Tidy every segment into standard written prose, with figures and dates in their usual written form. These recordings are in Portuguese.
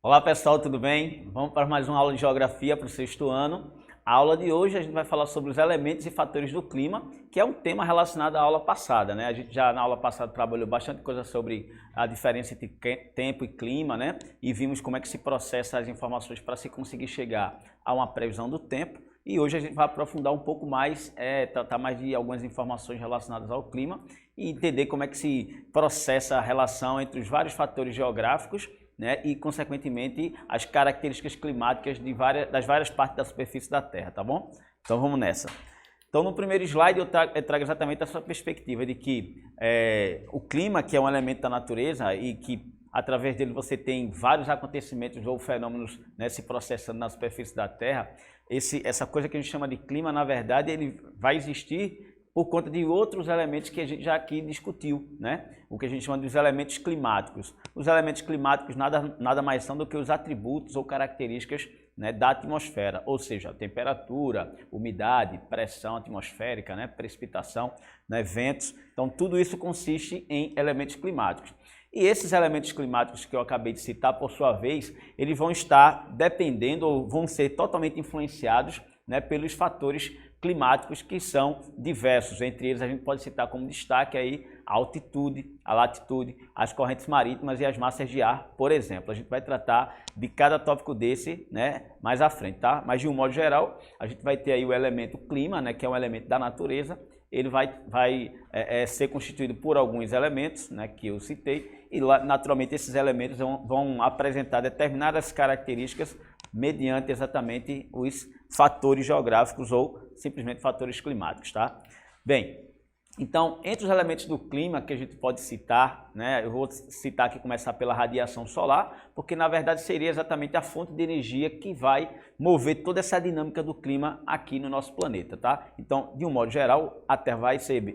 Olá pessoal, tudo bem? Vamos para mais uma aula de Geografia para o sexto ano. A aula de hoje a gente vai falar sobre os elementos e fatores do clima, que é um tema relacionado à aula passada, né? A gente já na aula passada trabalhou bastante coisa sobre a diferença entre tempo e clima, né? E vimos como é que se processa as informações para se conseguir chegar a uma previsão do tempo. E hoje a gente vai aprofundar um pouco mais, tratar mais de algumas informações relacionadas ao clima e entender como é que se processa a relação entre os vários fatores geográficos, né, e, consequentemente, as características climáticas das várias partes da superfície da Terra, tá bom? Então vamos nessa. Então no primeiro slide eu trago exatamente essa perspectiva de que o clima, que é um elemento da natureza e que através dele você tem vários acontecimentos ou fenômenos, né, se processando na superfície da Terra, essa coisa que a gente chama de clima, na verdade, ele vai existir por conta de outros elementos que a gente já aqui discutiu, né? O que a gente chama dos elementos climáticos. Os elementos climáticos nada mais são do que os atributos ou características, né, da atmosfera, ou seja, temperatura, umidade, pressão atmosférica, né, precipitação, né, ventos. Então tudo isso consiste em elementos climáticos. E esses elementos climáticos que eu acabei de citar, por sua vez, eles vão estar dependendo ou vão ser totalmente influenciados, né, pelos fatores climáticos que são diversos. Entre eles a gente pode citar como destaque aí a altitude, a latitude, as correntes marítimas e as massas de ar, por exemplo. A gente vai tratar de cada tópico desse, né, mais à frente, tá? Mas de um modo geral, a gente vai ter aí o elemento clima, né, que é um elemento da natureza. Ele vai ser constituído por alguns elementos, né, que eu citei, e naturalmente esses elementos vão apresentar determinadas características mediante exatamente os fatores geográficos ou simplesmente fatores climáticos, tá? Bem, então, entre os elementos do clima que a gente pode citar, né, eu vou citar aqui, começar pela radiação solar, porque na verdade seria exatamente a fonte de energia que vai mover toda essa dinâmica do clima aqui no nosso planeta, tá? Então, de um modo geral, a Terra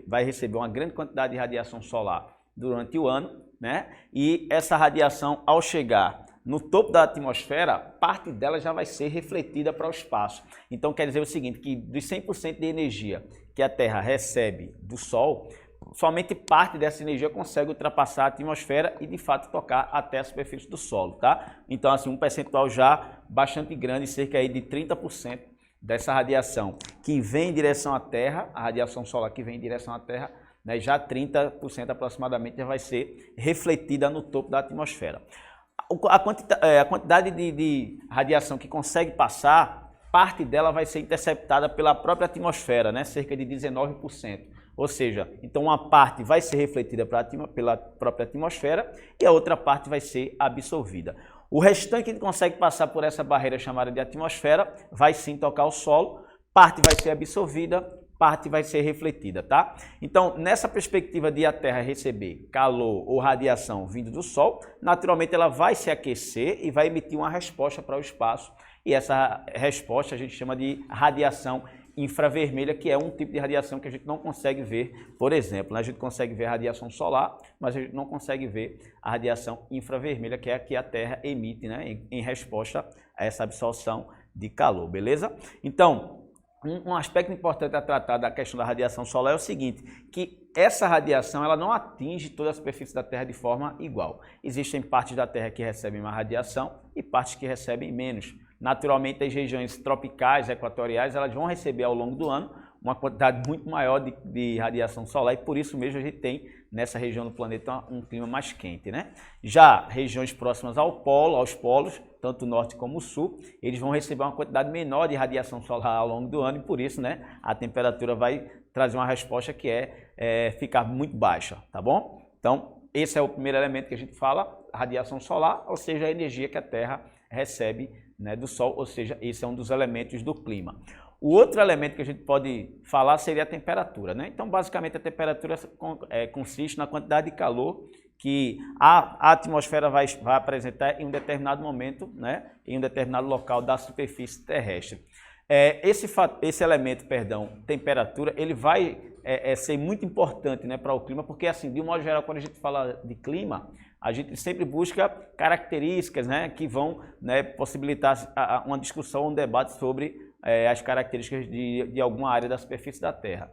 vai receber uma grande quantidade de radiação solar durante o ano, né? E essa radiação, ao chegar no topo da atmosfera, parte dela já vai ser refletida para o espaço. Então quer dizer o seguinte, que dos 100% de energia que a Terra recebe do Sol, somente parte dessa energia consegue ultrapassar a atmosfera e de fato tocar até a superfície do solo, tá? Então assim, um percentual já bastante grande, cerca aí de 30% dessa radiação que vem em direção à Terra, a radiação solar que vem em direção à Terra, né, já 30% aproximadamente já vai ser refletida no topo da atmosfera. A quantidade de radiação que consegue passar, parte dela vai ser interceptada pela própria atmosfera, né? Cerca de 19%. Ou seja, então uma parte vai ser refletida pela própria atmosfera e a outra parte vai ser absorvida. O restante que consegue passar por essa barreira chamada de atmosfera vai sim tocar o solo, parte vai ser absorvida, parte vai ser refletida, tá? Então, nessa perspectiva de a Terra receber calor ou radiação vindo do Sol, naturalmente ela vai se aquecer e vai emitir uma resposta para o espaço. E essa resposta a gente chama de radiação infravermelha, que é um tipo de radiação que a gente não consegue ver, por exemplo, né? A gente consegue ver a radiação solar, mas a gente não consegue ver a radiação infravermelha, que é a que a Terra emite, né, em resposta a essa absorção de calor, beleza? Então, um aspecto importante a tratar da questão da radiação solar é o seguinte, que essa radiação ela não atinge toda a superfície da Terra de forma igual. Existem partes da Terra que recebem mais radiação e partes que recebem menos. Naturalmente, as regiões tropicais, equatoriais, elas vão receber ao longo do ano uma quantidade muito maior de radiação solar e por isso mesmo a gente tem nessa região do planeta um clima mais quente, né? Já regiões próximas ao polo, aos polos, tanto o norte como o sul, eles vão receber uma quantidade menor de radiação solar ao longo do ano e por isso, né, a temperatura vai trazer uma resposta que ficar muito baixa, tá bom? Então, esse é o primeiro elemento que a gente fala, a radiação solar, ou seja, a energia que a Terra recebe, né, do Sol, ou seja, esse é um dos elementos do clima. O outro elemento que a gente pode falar seria a temperatura, né? Então, basicamente, a temperatura consiste na quantidade de calor que a atmosfera vai apresentar em um determinado momento, né, em um determinado local da superfície terrestre. Esse elemento, temperatura, ele vai ser muito importante, né, para o clima, porque assim, de um modo geral, quando a gente fala de clima, a gente sempre busca características, né, que vão, né, possibilitar uma discussão, um debate sobre as características de alguma área da superfície da Terra.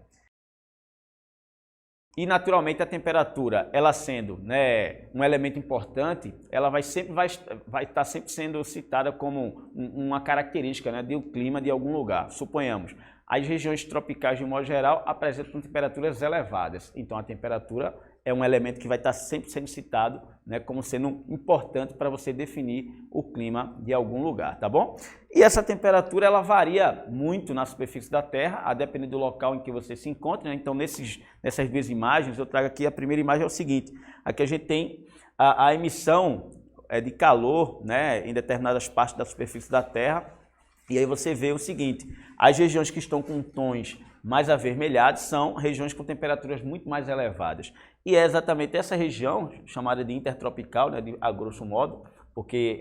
E naturalmente a temperatura, ela sendo, né, um elemento importante, ela vai estar sempre sendo citada como uma característica, né, do clima de algum lugar. Suponhamos, as regiões tropicais de modo geral apresentam temperaturas elevadas, então a temperatura é um elemento que vai estar sempre sendo citado, né, como sendo importante para você definir o clima de algum lugar, tá bom? E essa temperatura ela varia muito na superfície da Terra, a depender do local em que você se encontra, né? Então nessas duas imagens, eu trago aqui a primeira imagem é o seguinte, aqui a gente tem a emissão de calor, né, em determinadas partes da superfície da Terra, e aí você vê o seguinte, as regiões que estão com tons mais avermelhados são regiões com temperaturas muito mais elevadas. E é exatamente essa região, chamada de intertropical, né, a grosso modo, porque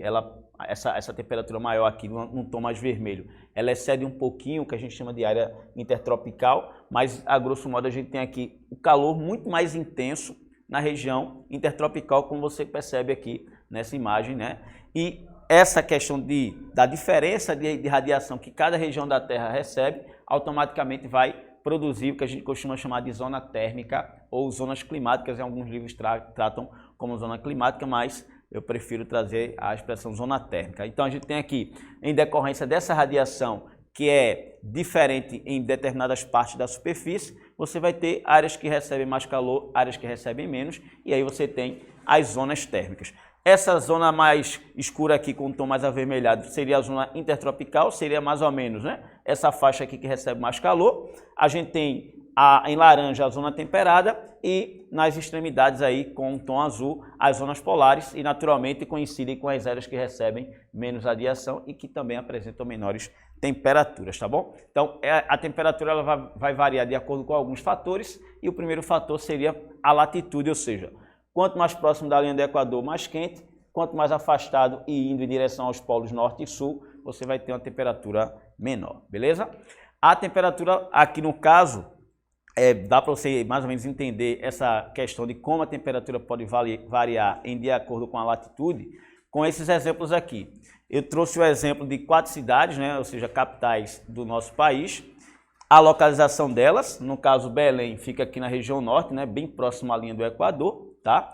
essa temperatura maior aqui, num tom mais vermelho, ela excede um pouquinho o que a gente chama de área intertropical, mas a grosso modo a gente tem aqui o calor muito mais intenso na região intertropical, como você percebe aqui nessa imagem, né? E essa questão da diferença de radiação que cada região da Terra recebe, automaticamente vai produzir o que a gente costuma chamar de zona térmica ou zonas climáticas. Em alguns livros tratam como zona climática, mas eu prefiro trazer a expressão zona térmica. Então a gente tem aqui, em decorrência dessa radiação, que é diferente em determinadas partes da superfície, você vai ter áreas que recebem mais calor, áreas que recebem menos, e aí você tem as zonas térmicas. Essa zona mais escura aqui, com um tom mais avermelhado, seria a zona intertropical, seria mais ou menos, né, essa faixa aqui que recebe mais calor. A gente tem em laranja a zona temperada e nas extremidades aí com um tom azul as zonas polares e naturalmente coincidem com as áreas que recebem menos radiação e que também apresentam menores temperaturas, tá bom? Então a temperatura ela vai variar de acordo com alguns fatores e o primeiro fator seria a latitude, ou seja, quanto mais próximo da linha do Equador, mais quente. Quanto mais afastado e indo em direção aos polos norte e sul, você vai ter uma temperatura menor, beleza? A temperatura aqui no caso, dá para você mais ou menos entender essa questão de como a temperatura pode variar de acordo com a latitude, com esses exemplos aqui. Eu trouxe o exemplo de 4 cidades, né, ou seja, capitais do nosso país. A localização delas, no caso Belém, fica aqui na região norte, né, bem próximo à linha do Equador, tá?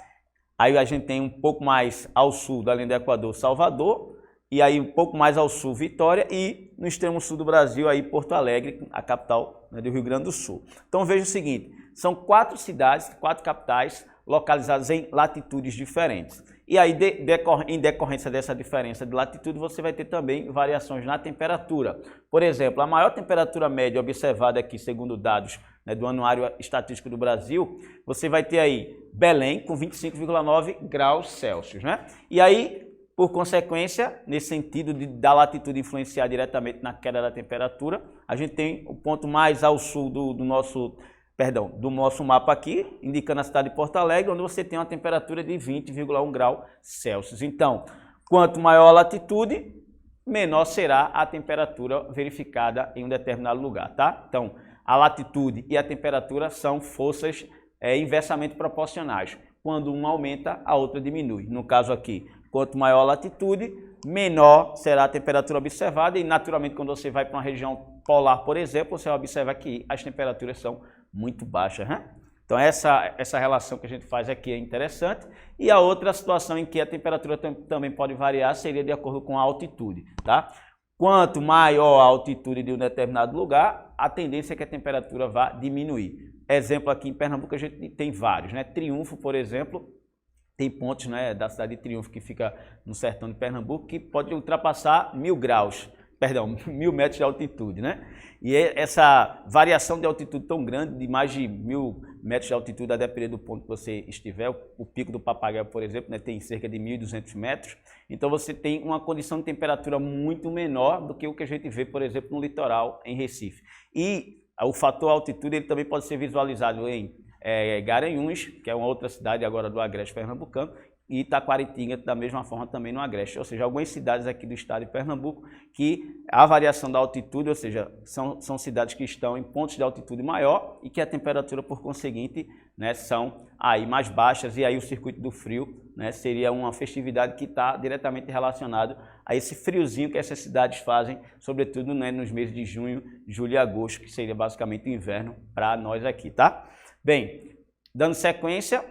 Aí a gente tem um pouco mais ao sul da linha do Equador, Salvador, e aí um pouco mais ao sul, Vitória, e no extremo sul do Brasil, aí Porto Alegre, a capital, né, do Rio Grande do Sul. Então veja o seguinte, são 4 cidades, 4 capitais localizadas em latitudes diferentes. E aí, em decorrência dessa diferença de latitude, você vai ter também variações na temperatura. Por exemplo, a maior temperatura média observada aqui, segundo dados, né, do Anuário Estatístico do Brasil, você vai ter aí Belém com 25,9 graus Celsius, né? E aí, por consequência, nesse sentido da latitude influenciar diretamente na queda da temperatura, a gente tem o ponto mais ao sul do nosso mapa aqui, indicando a cidade de Porto Alegre, onde você tem uma temperatura de 20,1 graus Celsius. Então, quanto maior a latitude, menor será a temperatura verificada em um determinado lugar, tá? Então, a latitude e a temperatura são forças inversamente proporcionais. Quando uma aumenta, a outra diminui. No caso aqui, quanto maior a latitude, menor será a temperatura observada e, naturalmente, quando você vai para uma região polar, por exemplo, você vai observar que as temperaturas são muito baixas, né? Então essa relação que a gente faz aqui é interessante. E a outra situação em que a temperatura também pode variar seria de acordo com a altitude, tá? Quanto maior a altitude de um determinado lugar, a tendência é que a temperatura vá diminuir. Exemplo aqui em Pernambuco a gente tem vários, né? Triunfo, por exemplo, tem pontos, né, da cidade de Triunfo que fica no sertão de Pernambuco que pode ultrapassar 1.000 metros de altitude, né? E essa variação de altitude tão grande, de mais de 1.000 metros de altitude, a depender do ponto que você estiver, o Pico do Papagaio, por exemplo, né, tem cerca de 1.200 metros, então você tem uma condição de temperatura muito menor do que o que a gente vê, por exemplo, no litoral em Recife. E o fator altitude ele também pode ser visualizado em Garanhuns, que é uma outra cidade agora do Agreste Pernambucano, e Taquaritinga, da mesma forma, também no Agreste. Ou seja, algumas cidades aqui do estado de Pernambuco que a variação da altitude, ou seja, são cidades que estão em pontos de altitude maior e que a temperatura, por conseguinte, né, são aí mais baixas. E aí o circuito do frio, né, seria uma festividade que está diretamente relacionado a esse friozinho que essas cidades fazem, sobretudo, né, nos meses de junho, julho e agosto, que seria basicamente o inverno para nós aqui, tá? Bem, Dando sequência,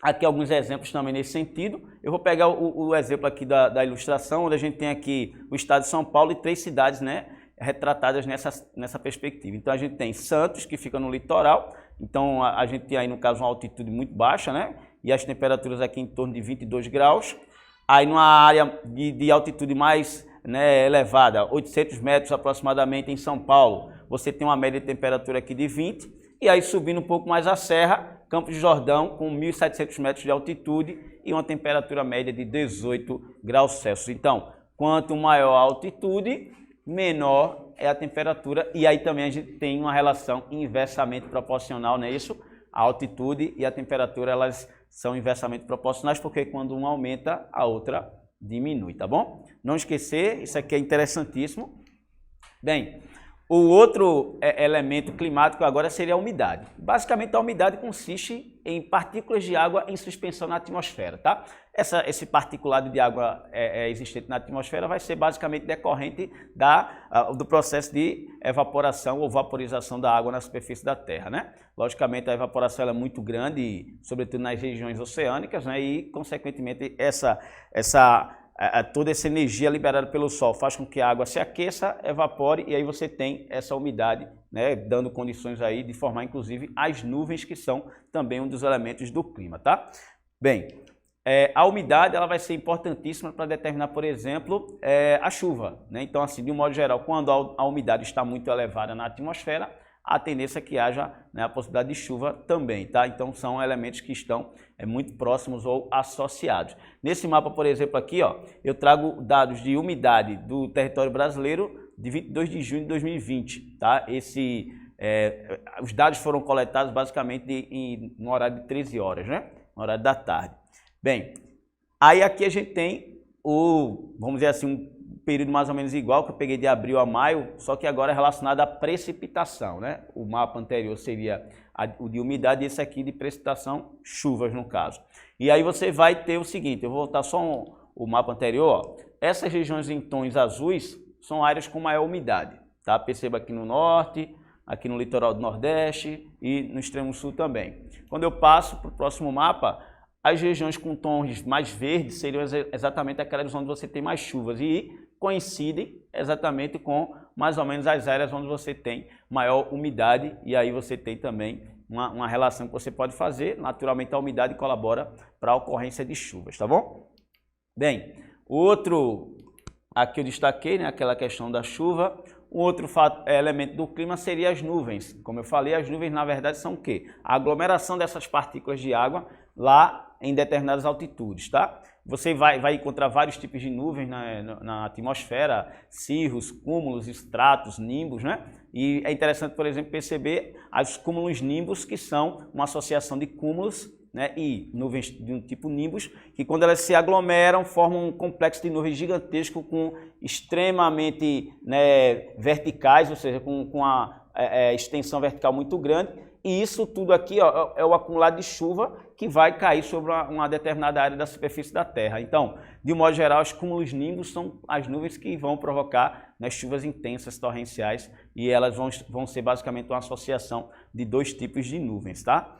aqui alguns exemplos também nesse sentido. Eu vou pegar o exemplo aqui da ilustração, onde a gente tem aqui o estado de São Paulo e 3 cidades, né, retratadas nessa perspectiva. Então a gente tem Santos, que fica no litoral, então a gente tem aí no caso uma altitude muito baixa, né, e as temperaturas aqui em torno de 22 graus. Aí numa área de altitude mais, né, elevada, 800 metros aproximadamente em São Paulo, você tem uma média de temperatura aqui de 20, e aí subindo um pouco mais a serra, Campos do Jordão com 1.700 metros de altitude e uma temperatura média de 18 graus Celsius. Então, quanto maior a altitude, menor é a temperatura, e aí também a gente tem uma relação inversamente proporcional, não é isso? A altitude e a temperatura, elas são inversamente proporcionais, porque quando uma aumenta, a outra diminui, tá bom? Não esquecer, isso aqui é interessantíssimo. Bem, o outro elemento climático agora seria a umidade. Basicamente, a umidade consiste em partículas de água em suspensão na atmosfera, tá? Esse particulado de água existente na atmosfera vai ser basicamente decorrente do processo de evaporação ou vaporização da água na superfície da Terra, né? Logicamente, a evaporação é muito grande, sobretudo nas regiões oceânicas, né? E, consequentemente, toda essa energia liberada pelo Sol faz com que a água se aqueça, evapore, e aí você tem essa umidade, né, dando condições aí de formar, inclusive, as nuvens, que são também um dos elementos do clima, tá? Bem, a umidade ela vai ser importantíssima para determinar, por exemplo, a chuva, né? Então, assim, de um modo geral, quando a umidade está muito elevada na atmosfera, a tendência é que haja, né, a possibilidade de chuva também, tá? Então são elementos que estão muito próximos ou associados. Nesse mapa, por exemplo, aqui, ó, eu trago dados de umidade do território brasileiro de 22 de junho de 2020, tá? Os dados foram coletados basicamente no horário de 13 horas, né? No horário da tarde. Bem, aí aqui a gente tem vamos dizer assim, um período mais ou menos igual, que eu peguei de abril a maio, só que agora é relacionado à precipitação, né? O mapa anterior seria o de umidade e esse aqui de precipitação, chuvas no caso. E aí você vai ter o seguinte, eu vou voltar só o mapa anterior, ó. Essas regiões em tons azuis são áreas com maior umidade, tá? Perceba aqui no norte, aqui no litoral do Nordeste e no extremo sul também. Quando eu passo para o próximo mapa, as regiões com tons mais verdes seriam exatamente aquelas onde você tem mais chuvas e coincidem exatamente com mais ou menos as áreas onde você tem maior umidade, e aí você tem também uma relação que você pode fazer. Naturalmente a umidade colabora para a ocorrência de chuvas, tá bom? Bem, outro aqui eu destaquei, né, aquela questão da chuva. Um outro elemento do clima seria as nuvens. Como eu falei, as nuvens na verdade são o quê? A aglomeração dessas partículas de água lá em determinadas altitudes, tá? Você vai encontrar vários tipos de nuvens na atmosfera, cirros, cúmulos, estratos, nimbos, né? E é interessante, por exemplo, perceber os cúmulos nimbos, que são uma associação de cúmulos, né, e nuvens de um tipo nimbus, que quando elas se aglomeram, formam um complexo de nuvens gigantesco extremamente, né, verticais, ou seja, com a extensão vertical muito grande. E isso tudo aqui, ó, é o acumulado de chuva que vai cair sobre uma determinada área da superfície da Terra. Então, de um modo geral, os cúmulos nimbus são as nuvens que vão provocar, né, chuvas intensas, torrenciais, e elas vão ser basicamente uma associação de 2 tipos de nuvens, tá?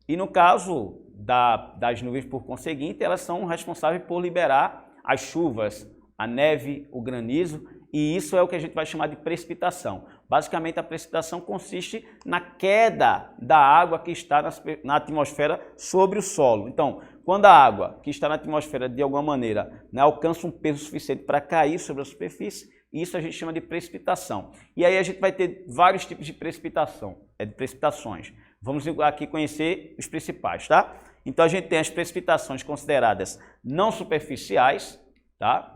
E no caso das nuvens, por conseguinte, elas são responsáveis por liberar as chuvas, a neve, o granizo, e isso é o que a gente vai chamar de precipitação. Basicamente, a precipitação consiste na queda da água que está na atmosfera sobre o solo. Então, quando a água que está na atmosfera, de alguma maneira, né, alcança um peso suficiente para cair sobre a superfície, isso a gente chama de precipitação. E aí a gente vai ter vários tipos de precipitações. Vamos aqui conhecer os principais, tá? Então a gente tem as precipitações consideradas não superficiais, tá?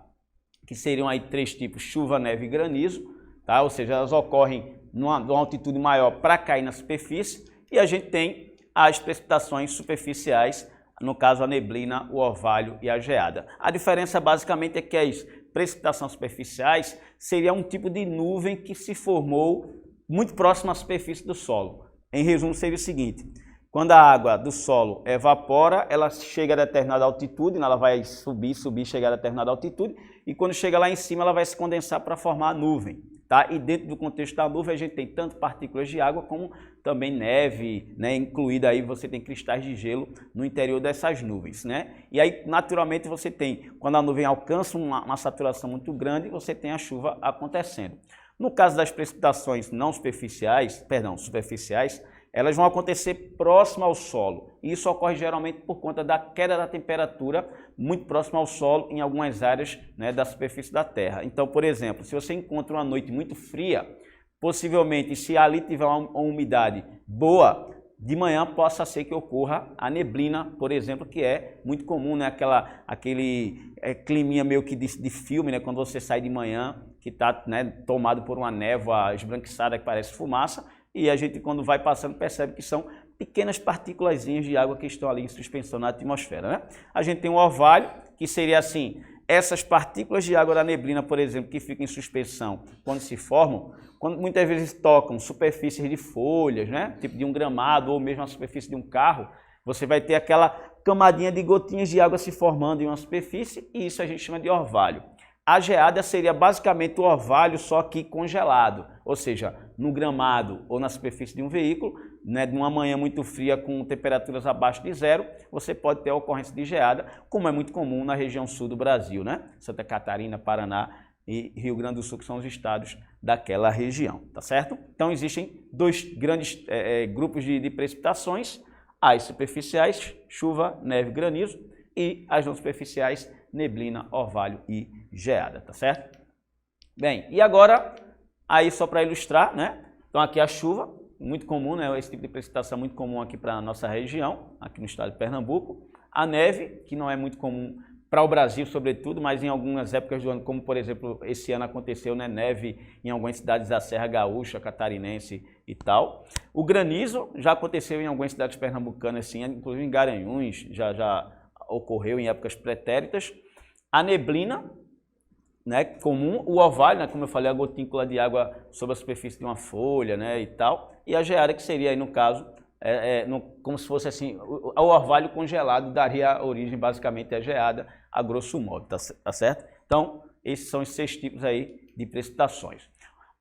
Que seriam aí 3 tipos: chuva, neve e granizo, tá? Ou seja, elas ocorrem numa altitude maior para cair na superfície. E a gente tem as precipitações superficiais, no caso a neblina, o orvalho e a geada. A diferença basicamente é que as precipitações superficiais seria um tipo de nuvem que se formou muito próximo à superfície do solo. Em resumo, seria o seguinte: quando a água do solo evapora, ela chega a determinada altitude, ela vai subir, chegar a determinada altitude, e quando chega lá em cima, ela vai se condensar para formar a nuvem, tá? E dentro do contexto da nuvem, a gente tem tanto partículas de água como também neve, né, incluída aí você tem cristais de gelo no interior dessas nuvens, né? E aí naturalmente você tem, quando a nuvem alcança uma saturação muito grande, você tem a chuva acontecendo. No caso das precipitações não superficiais, superficiais, elas vão acontecer próximo ao solo. E isso ocorre geralmente por conta da queda da temperatura muito próximo ao solo em algumas áreas, né, da superfície da Terra. Então, por exemplo, se você encontra uma noite muito fria, possivelmente se ali tiver uma umidade boa, de manhã possa ser que ocorra a neblina, por exemplo, que é muito comum, né? Aquele climinha meio que de filme, né? Quando você sai de manhã, que está, né, tomado por uma névoa esbranquiçada que parece fumaça, e a gente, quando vai passando, percebe que são pequenas partículazinhas de água que estão ali em suspensão na atmosfera, né? A gente tem um orvalho, que seria assim, essas partículas de água da neblina, por exemplo, que ficam em suspensão, quando se formam, quando muitas vezes tocam superfícies de folhas, né? Tipo de um gramado ou mesmo a superfície de um carro, você vai ter aquela camadinha de gotinhas de água se formando em uma superfície, e isso a gente chama de orvalho. A geada seria basicamente o orvalho, só que congelado, ou seja, no gramado ou na superfície de um veículo, né, de uma manhã muito fria com temperaturas abaixo de zero, você pode ter a ocorrência de geada, como é muito comum na região sul do Brasil, né? Santa Catarina, Paraná e Rio Grande do Sul, que são os estados daquela região, tá certo? Então existem dois grandes grupos de precipitações, as superficiais, chuva, neve, granizo, e as não superficiais, neblina, orvalho e geada, tá certo? Bem, e agora, aí só para ilustrar, né? Então aqui a chuva, muito comum, né? Esse tipo de precipitação é muito comum aqui para a nossa região, aqui no estado de Pernambuco. A neve, que não é muito comum para o Brasil, sobretudo, mas em algumas épocas do ano, como por exemplo, esse ano aconteceu, né? Neve em algumas cidades da Serra Gaúcha, Catarinense e tal. O granizo já aconteceu em algumas cidades pernambucanas, assim, inclusive em Garanhuns, já ocorreu em épocas pretéritas. A neblina, né, comum, o orvalho, né, como eu falei, a gotícula de água sobre a superfície de uma folha, né, e tal, e a geada, que seria aí no caso, como se fosse assim, o orvalho congelado daria origem basicamente à geada, a grosso modo, tá certo? Então, esses são os 6 tipos aí de precipitações.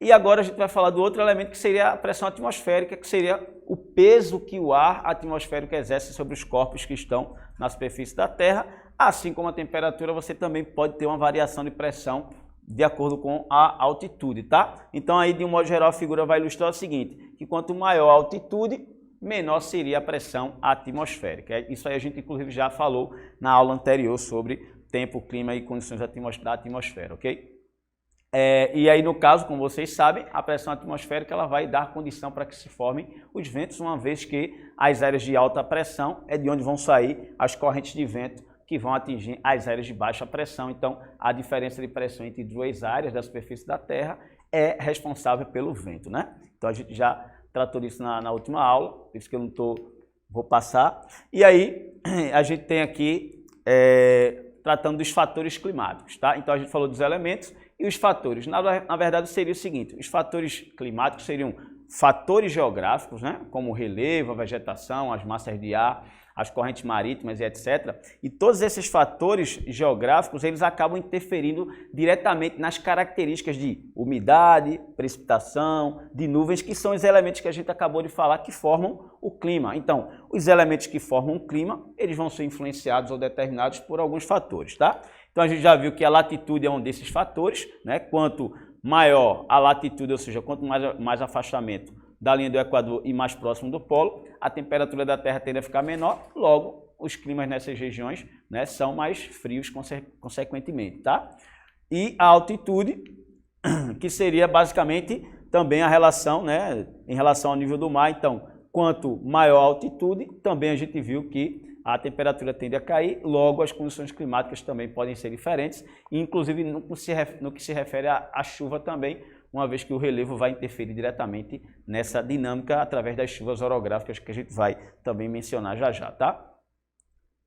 E agora a gente vai falar do outro elemento, que seria a pressão atmosférica, que seria o peso que o ar atmosférico exerce sobre os corpos que estão na superfície da Terra. Assim como a temperatura, você também pode ter uma variação de pressão de acordo com a altitude, tá? Então aí, de um modo geral, a figura vai ilustrar o seguinte, que quanto maior a altitude, menor seria a pressão atmosférica. Isso aí a gente inclusive já falou na aula anterior sobre tempo, clima e condições da atmosfera, ok? E aí, no caso, como vocês sabem, a pressão atmosférica ela vai dar condição para que se formem os ventos, uma vez que as áreas de alta pressão é de onde vão sair as correntes de vento que vão atingir as áreas de baixa pressão. Então, a diferença de pressão entre duas áreas da superfície da Terra é responsável pelo vento, né? Então, a gente já tratou disso na última aula, por isso que eu não vou passar. E aí, a gente tem aqui, tratando dos fatores climáticos, tá? Então, a gente falou dos elementos e os fatores. Na verdade, seria o seguinte, os fatores climáticos seriam fatores geográficos, né? Como o relevo, a vegetação, as massas de ar, as correntes marítimas e etc. E todos esses fatores geográficos, eles acabam interferindo diretamente nas características de umidade, precipitação, de nuvens, que são os elementos que a gente acabou de falar que formam o clima. Então, os elementos que formam o clima, eles vão ser influenciados ou determinados por alguns fatores, tá? Então, a gente já viu que a latitude é um desses fatores, né? Quanto maior a latitude, ou seja, quanto mais afastamento da linha do Equador e mais próximo do polo, a temperatura da Terra tende a ficar menor, logo os climas nessas regiões, né, são mais frios consequentemente, tá? E a altitude, que seria basicamente também a relação, né, em relação ao nível do mar. Então, quanto maior a altitude, também a gente viu que a temperatura tende a cair, logo as condições climáticas também podem ser diferentes, inclusive no que se refere à chuva também, uma vez que o relevo vai interferir diretamente nessa dinâmica através das chuvas orográficas que a gente vai também mencionar já, tá?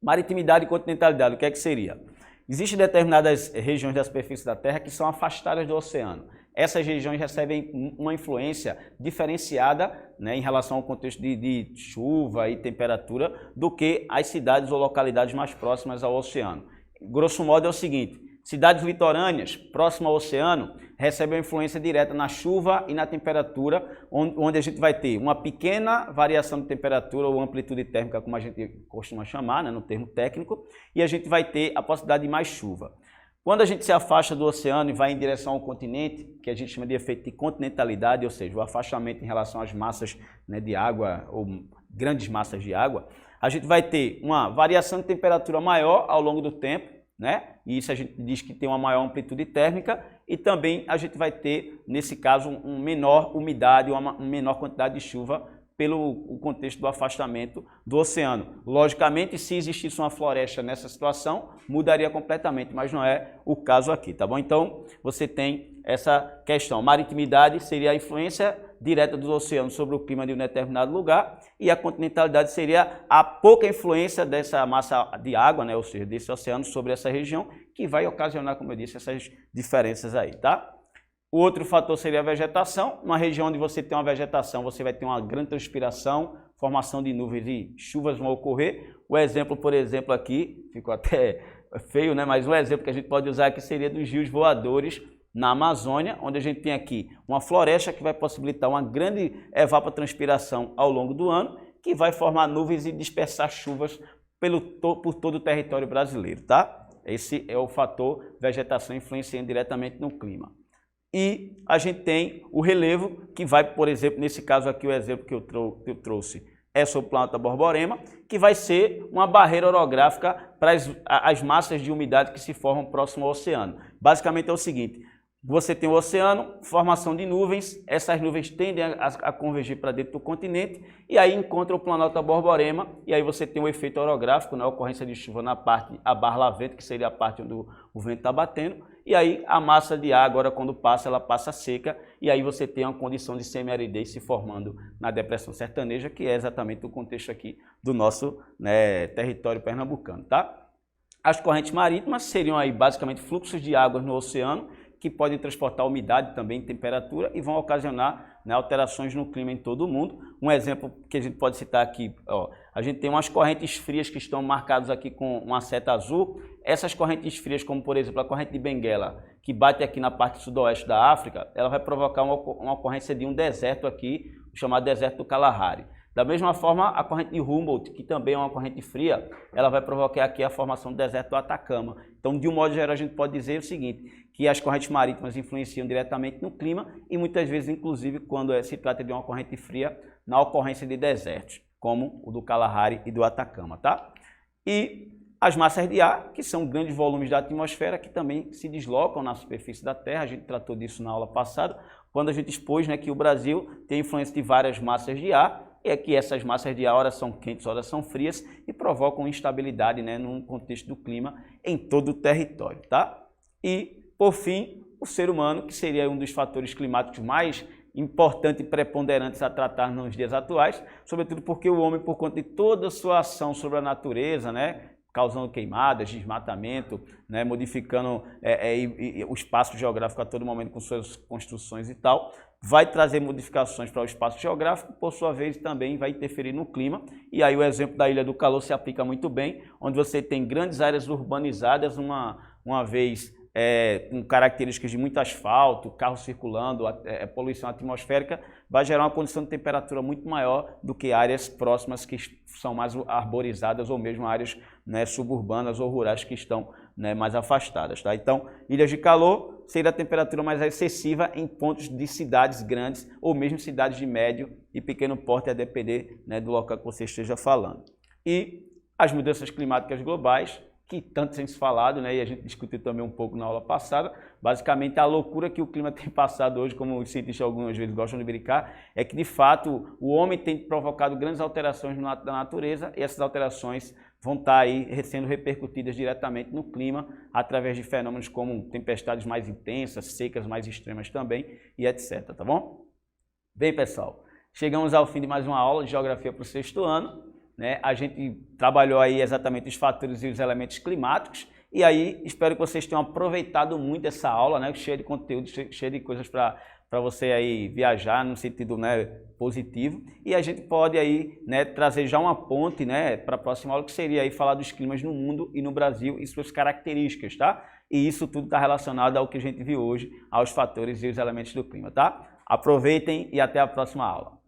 Maritimidade e continentalidade, o que é que seria? Existem determinadas regiões da superfície da Terra que são afastadas do oceano. Essas regiões recebem uma influência diferenciada, né, em relação ao contexto de chuva e temperatura do que as cidades ou localidades mais próximas ao oceano. Grosso modo é o seguinte, cidades litorâneas próximas ao oceano recebe uma influência direta na chuva e na temperatura, onde a gente vai ter uma pequena variação de temperatura ou amplitude térmica, como a gente costuma chamar, né, no termo técnico, e a gente vai ter a possibilidade de mais chuva. Quando a gente se afasta do oceano e vai em direção ao continente, que a gente chama de efeito de continentalidade, ou seja, o afastamento em relação às massas, né, de água ou grandes massas de água, a gente vai ter uma variação de temperatura maior ao longo do tempo, né? E isso a gente diz que tem uma maior amplitude térmica, e também a gente vai ter, nesse caso, uma menor umidade, uma menor quantidade de chuva pelo contexto do afastamento do oceano. Logicamente, se existisse uma floresta nessa situação, mudaria completamente, mas não é o caso aqui, tá bom? Então, você tem essa questão. Maritimidade seria a influência direta dos oceanos sobre o clima de um determinado lugar, e a continentalidade seria a pouca influência dessa massa de água, né, ou seja, desse oceano sobre essa região, que vai ocasionar, como eu disse, essas diferenças aí, tá? O outro fator seria a vegetação. Numa região onde você tem uma vegetação, você vai ter uma grande transpiração, formação de nuvens e chuvas vão ocorrer. O exemplo, por exemplo, aqui, ficou até feio, né? Mas um exemplo que a gente pode usar aqui seria dos rios voadores na Amazônia, onde a gente tem aqui uma floresta que vai possibilitar uma grande evapotranspiração ao longo do ano, que vai formar nuvens e dispersar chuvas por todo o território brasileiro, tá? Esse é o fator vegetação influenciando diretamente no clima. E a gente tem o relevo, que vai, por exemplo, nesse caso aqui, o exemplo que eu trouxe é sobre o planeta Borborema, que vai ser uma barreira orográfica para as massas de umidade que se formam próximo ao oceano. Basicamente é o seguinte: você tem o oceano, formação de nuvens, essas nuvens tendem a convergir para dentro do continente, e aí encontra o planeta Borborema, e aí você tem o efeito orográfico, né, a ocorrência de chuva na parte abarla-vento, que seria a parte onde o vento está batendo, e aí a massa de água, agora quando passa, ela passa seca, e aí você tem uma condição de semiaridez se formando na depressão sertaneja, que é exatamente o contexto aqui do nosso, né, território pernambucano, tá? As correntes marítimas seriam aí basicamente fluxos de águas no oceano, que podem transportar umidade também, temperatura, e vão ocasionar, né, alterações no clima em todo o mundo. Um exemplo que a gente pode citar aqui, ó, a gente tem umas correntes frias que estão marcadas aqui com uma seta azul. Essas correntes frias, como por exemplo a corrente de Benguela, que bate aqui na parte sudoeste da África, ela vai provocar uma ocorrência de um deserto aqui, chamado deserto do Kalahari. Da mesma forma, a corrente de Humboldt, que também é uma corrente fria, ela vai provocar aqui a formação do deserto do Atacama. Então, de um modo geral, a gente pode dizer o seguinte, que as correntes marítimas influenciam diretamente no clima e muitas vezes, inclusive, quando se trata de uma corrente fria, na ocorrência de desertos, como o do Kalahari e do Atacama, tá? E as massas de ar, que são grandes volumes da atmosfera, que também se deslocam na superfície da Terra, a gente tratou disso na aula passada, quando a gente expôs, né, que o Brasil tem influência de várias massas de ar, e é que essas massas de ar, ora são quentes, ora são frias, e provocam instabilidade, né, no contexto do clima em todo o território, tá? E, por fim, o ser humano, que seria um dos fatores climáticos mais importantes e preponderantes a tratar nos dias atuais, sobretudo porque o homem, por conta de toda a sua ação sobre a natureza, né, causando queimadas, desmatamento, né, modificando o espaço geográfico a todo momento com suas construções e tal, vai trazer modificações para o espaço geográfico, por sua vez também vai interferir no clima. E aí o exemplo da Ilha do Calor se aplica muito bem, onde você tem grandes áreas urbanizadas, uma vez com características de muito asfalto, carros circulando, poluição atmosférica, vai gerar uma condição de temperatura muito maior do que áreas próximas que são mais arborizadas ou mesmo áreas, né, suburbanas ou rurais que estão, né, mais afastadas, tá? Então, ilhas de calor seria a temperatura mais excessiva em pontos de cidades grandes ou mesmo cidades de médio e pequeno porte, a depender, né, do local que você esteja falando. E as mudanças climáticas globais, que tanto tem se falado, né, e a gente discutiu também um pouco na aula passada, basicamente a loucura que o clima tem passado hoje, como os cientistas algumas vezes gostam de brincar, é que de fato o homem tem provocado grandes alterações da natureza, e essas alterações vão estar aí sendo repercutidas diretamente no clima, através de fenômenos como tempestades mais intensas, secas mais extremas também, e etc, tá bom? Bem, pessoal, chegamos ao fim de mais uma aula de Geografia para o 6º ano. Né? A gente trabalhou aí exatamente os fatores e os elementos climáticos, e aí espero que vocês tenham aproveitado muito essa aula, né? Cheia de conteúdo, cheia de coisas para você aí viajar no sentido, né, positivo, e a gente pode aí, né, trazer já uma ponte, né, para a próxima aula, que seria aí falar dos climas no mundo e no Brasil e suas características, tá? e isso tudo está relacionado ao que a gente viu hoje, aos fatores e os elementos do clima, tá? Aproveitem e até a próxima aula.